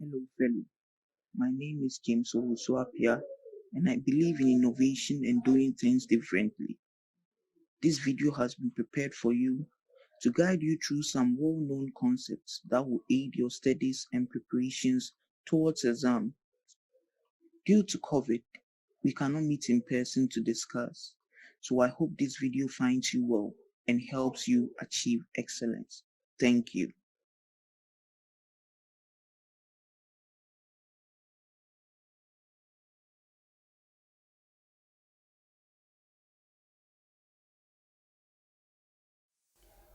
Hello, fellow. My name is James Owusu-Appiah, and I believe in innovation and doing things differently. This video has been prepared for you to guide you through some well-known concepts that will aid your studies and preparations towards exam. Due to COVID, we cannot meet in person to discuss, so I hope this video finds you well and helps you achieve excellence. Thank you.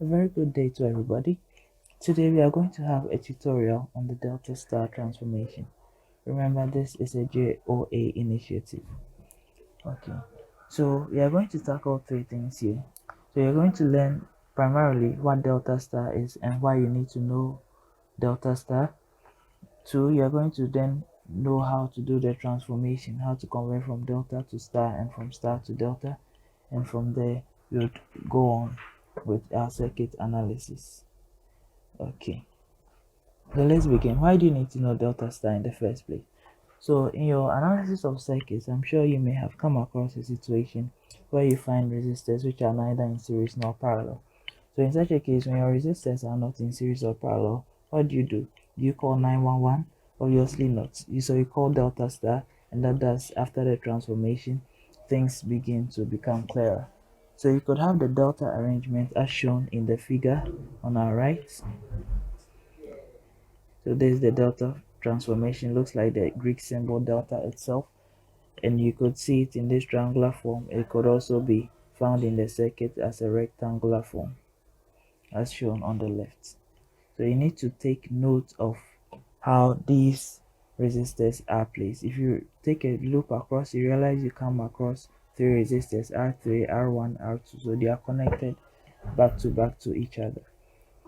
A very good day to everybody. Today we are going to have a tutorial on the DeltaStar Transformation. Remember, this is a JOA initiative. Okay, so we are going to tackle three things here. So you're going to learn primarily what DeltaStar is and why you need to know DeltaStar. Two, you're going to then know how to do the transformation, how to convert from Delta to Star and from Star to Delta, and from there we'll go on with our circuit analysis. Okay, so let's begin. Why do you need to know delta star in the first place? So in your analysis of circuits, I'm sure you may have come across a situation where you find resistors which are neither in series nor parallel. So in such a case, when your resistors are not in series or parallel, what do? Do you call 911? Obviously not. So you call delta star, and that does, after the transformation, things begin to become clearer. So you could have the delta arrangement as shown in the figure on our right. So this is the delta transformation, looks like the Greek symbol delta itself, and you could see it in this triangular form. It could also be found in the circuit as a rectangular form as shown on the left. So you need to take note of how these resistors are placed. If you take a loop across, you realize you come across three resistors, R3, R1, R2, so they are connected back to each other.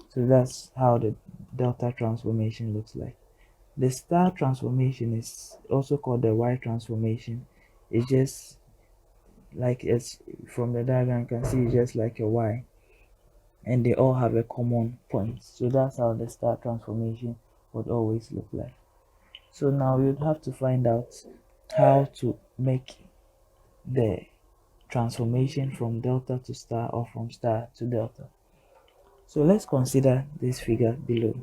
So that's how the delta transformation looks like. The star transformation is also called the Y transformation. It's just like, it's from the diagram you can see it's just like a Y, and they all have a common point. So that's how the star transformation would always look like. So now we would have to find out how to make the transformation from delta to star or from star to delta. So let's consider this figure below.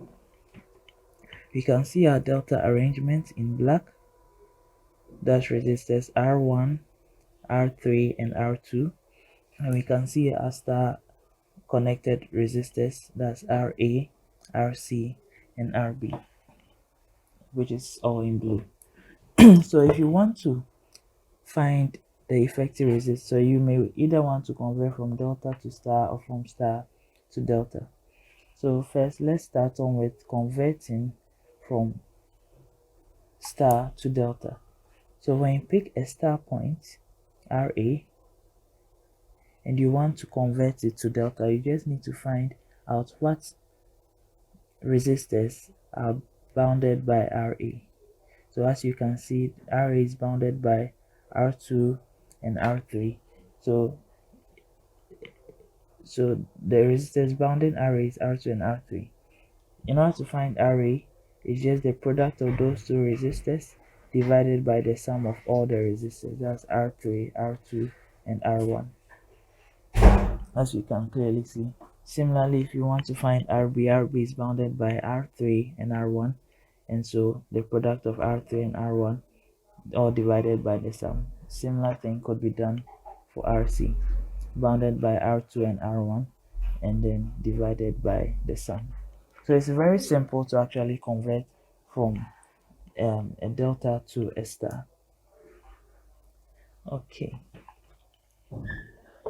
We can see our delta arrangement in black. That's resistors R1, R3 and R2, and we can see our star connected resistors, that's RA, RC and RB, which is all in blue. So if you want to find the effective resistor, you may either want to convert from delta to star or from star to delta. So first, let's start on with converting from star to delta. So when you pick a star point, RA, and you want to convert it to delta, you just need to find out what resistors are bounded by Ra. So as you can see, Ra is bounded by R2 and R3. So the resistors bounding Ra is R2 and R3. In order to find Ra, it's just the product of those two resistors divided by the sum of all the resistors. That's R3, R2, and R1. As you can clearly see. Similarly, if you want to find RB is bounded by R3 and R1, and so the product of R3 and R1 all divided by the sum. Similar thing could be done for RC, bounded by R2 and R1, and then divided by the sum. So it's very simple to actually convert from a delta to a star. Okay,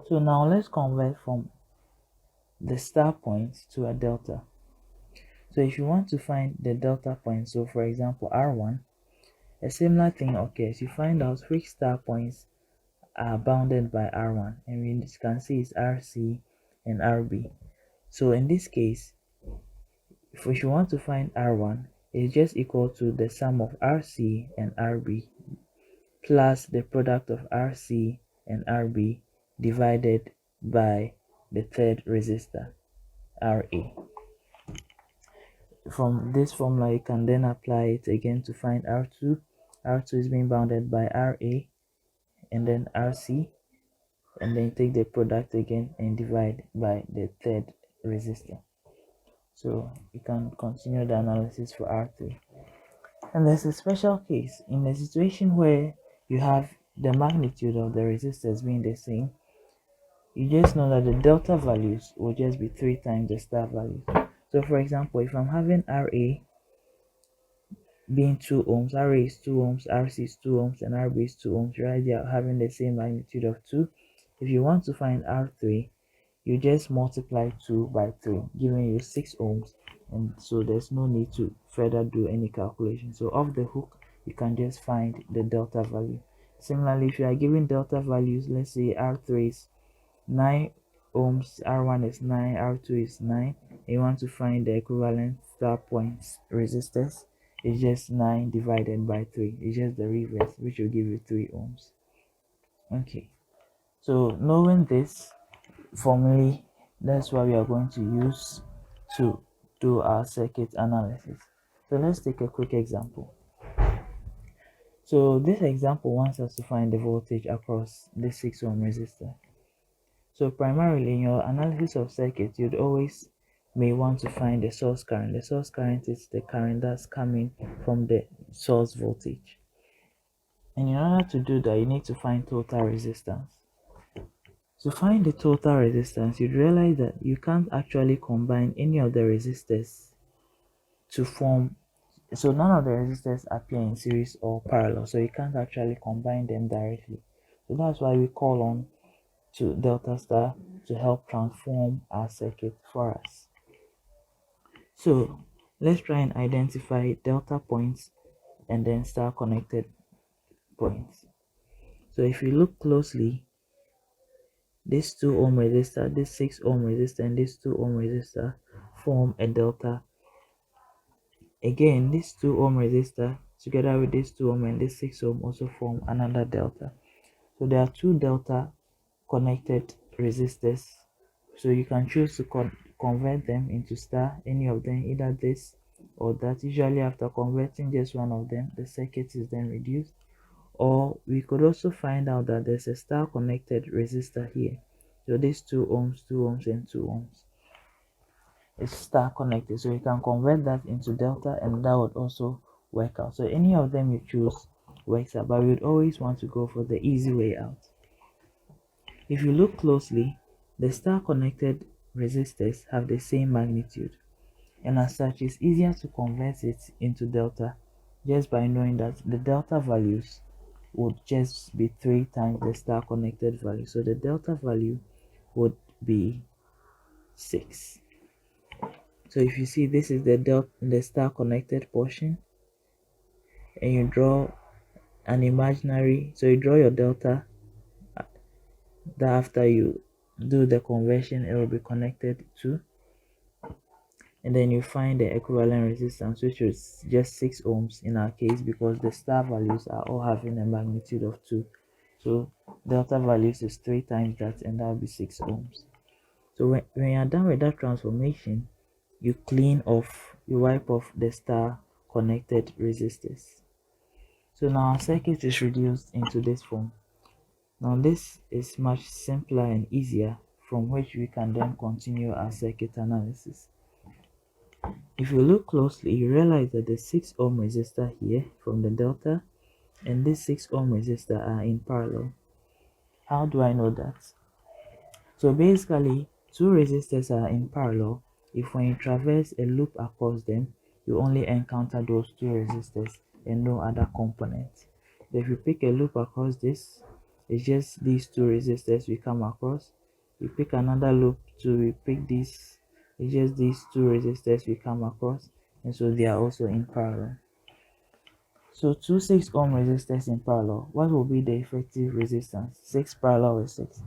so now let's convert from the star point to a delta. So if you want to find the delta point, so for example R1, a similar thing occurs. You find out which star points are bounded by R1, and we can see it's RC and RB. So in this case, if you want to find R1, it's just equal to the sum of RC and RB plus the product of RC and RB divided by the third resistor, RA. From this formula, you can then apply it again to find R2. R2 is being bounded by RA and then RC, and then take the product again and divide by the third resistor. So you can continue the analysis for R3. And there's a special case in a situation where you have the magnitude of the resistors being the same. You just know that the delta values will just be 3 times the star value. So for example, if I'm having RA being 2 ohms, RA is 2 ohms, RC is 2 ohms, and RB is 2 ohms, right? They are having the same magnitude of 2. If you want to find R3, you just multiply 2 by 3, giving you 6 ohms, and so there's no need to further do any calculation. So off the hook, you can just find the delta value. Similarly, if you are given delta values, let's say R3 is 9 ohms, R1 is 9, R2 is 9, and you want to find the equivalent star points resistors, it's just 9 divided by 3. It's just the reverse, which will give you 3 ohms. Okay, so knowing this formally, that's what we are going to use to do our circuit analysis. So let's take a quick example. So this example wants us to find the voltage across the 6 ohm resistor. So primarily in your analysis of circuits, you'd always may want to find the source current. The source current is the current that's coming from the source voltage. And in order to do that, you need to find total resistance. To find the total resistance, you'd realize that you can't actually combine any of the resistors to form, so none of the resistors appear in series or parallel, so you can't actually combine them directly. So that's why we call on to DeltaStar to help transform our circuit for us. So let's try and identify delta points and then star connected points. So if you look closely, this 2 ohm resistor, this 6 ohm resistor, and this 2 ohm resistor form a delta. Again, this 2 ohm resistor together with this 2 ohm and this 6 ohm also form another delta. So there are 2 delta connected resistors. So you can choose to convert them into star, any of them, either this or that. Usually after converting just one of them, the circuit is then reduced. Or we could also find out that there's a star connected resistor here. So these 2 ohms, 2 ohms, and 2 ohms is star connected. So you can convert that into delta, and that would also work out. So any of them you choose works out, but we would always want to go for the easy way out. If you look closely, the star connected resistors have the same magnitude, and as such it's easier to convert it into delta just by knowing that the delta values would just be 3 times the star connected value. So the delta value would be 6. So if you see, this is the star connected portion, and you draw an imaginary, so you draw your delta, that after you do the conversion it will be connected to, and then you find the equivalent resistance, which is just 6 ohms in our case because the star values are all having a magnitude of 2. So delta values is 3 times that, and that will be 6 ohms. So when you're done with that transformation, you clean off, you wipe off the star connected resistors. So now our circuit is reduced into this form. Now this is much simpler and easier, from which we can then continue our circuit analysis. If you look closely, you realize that the 6 ohm resistor here from the delta and this 6 ohm resistor are in parallel. How do I know that? So basically, two resistors are in parallel if when you traverse a loop across them, you only encounter those two resistors and no other components. But if you pick a loop across this, it's just these two resistors we come across. You pick another loop to pick this, it's just these two resistors we come across, and so they are also in parallel. So two 6 ohm resistors in parallel, what will be the effective resistance? 6 parallel with 6.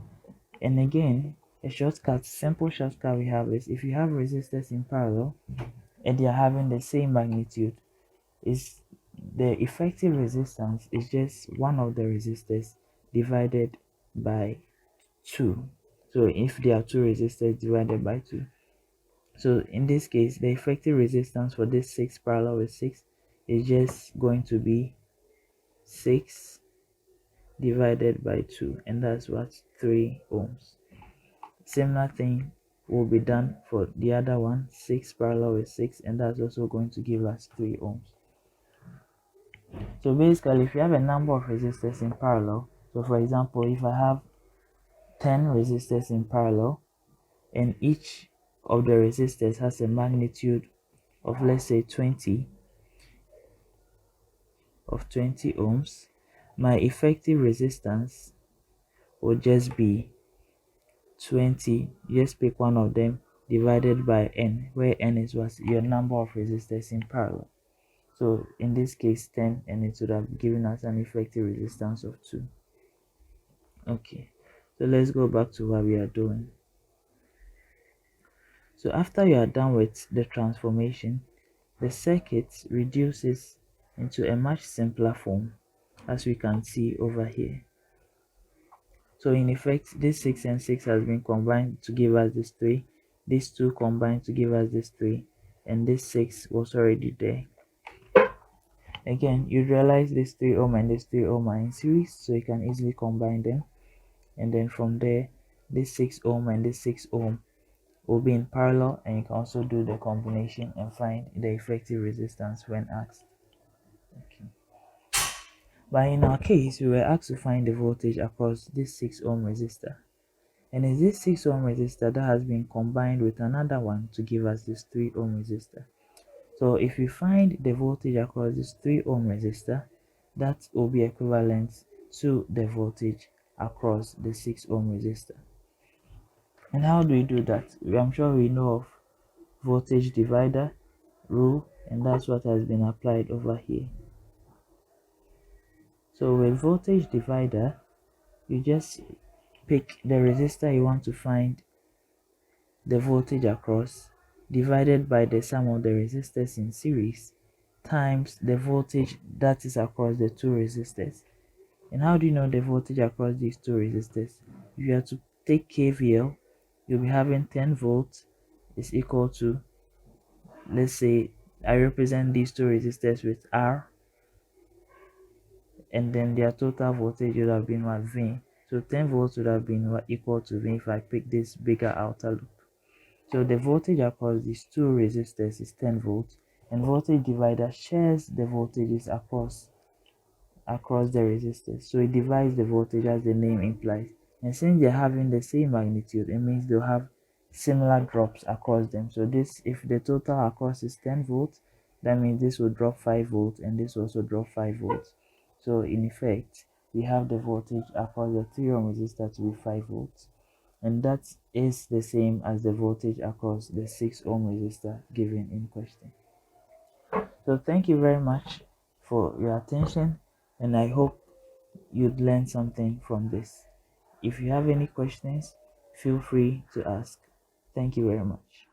And again, a shortcut, simple shortcut we have is, if you have resistors in parallel and they are having the same magnitude, is the effective resistance is just one of the resistors divided by 2. So if there are two resistors divided by 2, So in this case, the effective resistance for this 6 parallel with 6 is just going to be 6 divided by 2, and that's what, 3 ohms. Similar thing will be done for the other one, 6 parallel with 6, and that's also going to give us 3 ohms. So basically, if you have a number of resistors in parallel, so for example, if I have 10 resistors in parallel and each of the resistors has a magnitude of, let's say, 20 ohms, my effective resistance will just be 20, just pick one of them, divided by n, where n is what, your number of resistors in parallel. So in this case 10, and it would have given us an effective resistance of 2. Okay, so let's go back to what we are doing. So after you are done with the transformation, the circuit reduces into a much simpler form, as we can see over here. So in effect, this 6 and 6 has been combined to give us this 3, these 2 combined to give us this 3, and this 6 was already there. Again, you realize this 3 ohm and this 3 ohm are in series, so you can easily combine them, and then from there, this 6 ohm and this 6 ohm will be in parallel, and you can also do the combination and find the effective resistance when asked. Okay. But in our case, we were asked to find the voltage across this 6 ohm resistor, and it's this 6 ohm resistor that has been combined with another one to give us this 3 ohm resistor. So if we find the voltage across this 3 ohm resistor, that will be equivalent to the voltage across the 6 ohm resistor. And how do we do that? I'm sure we know of voltage divider rule, and that's what has been applied over here. So with voltage divider, you just pick the resistor you want to find the voltage across, divided by the sum of the resistors in series times the voltage that is across the two resistors. And how do you know the voltage across these two resistors? If you have to take KVL, you'll be having 10 volts is equal to, let's say I represent these two resistors with R, and then their total voltage would have been what, V. So 10 volts would have been what, equal to V if I pick this bigger outer loop. So the voltage across these two resistors is 10 volts, and voltage divider shares the voltages across the resistors. So it divides the voltage as the name implies. And since they're having the same magnitude, it means they'll have similar drops across them. So this, if the total across is 10 volts, that means this will drop 5 volts and this also drop 5 volts. So in effect, we have the voltage across the 3 ohm resistor to be 5 volts. And that is the same as the voltage across the 6 ohm resistor given in question. So thank you very much for your attention, and I hope you'd learn something from this. If you have any questions, feel free to ask. Thank you very much.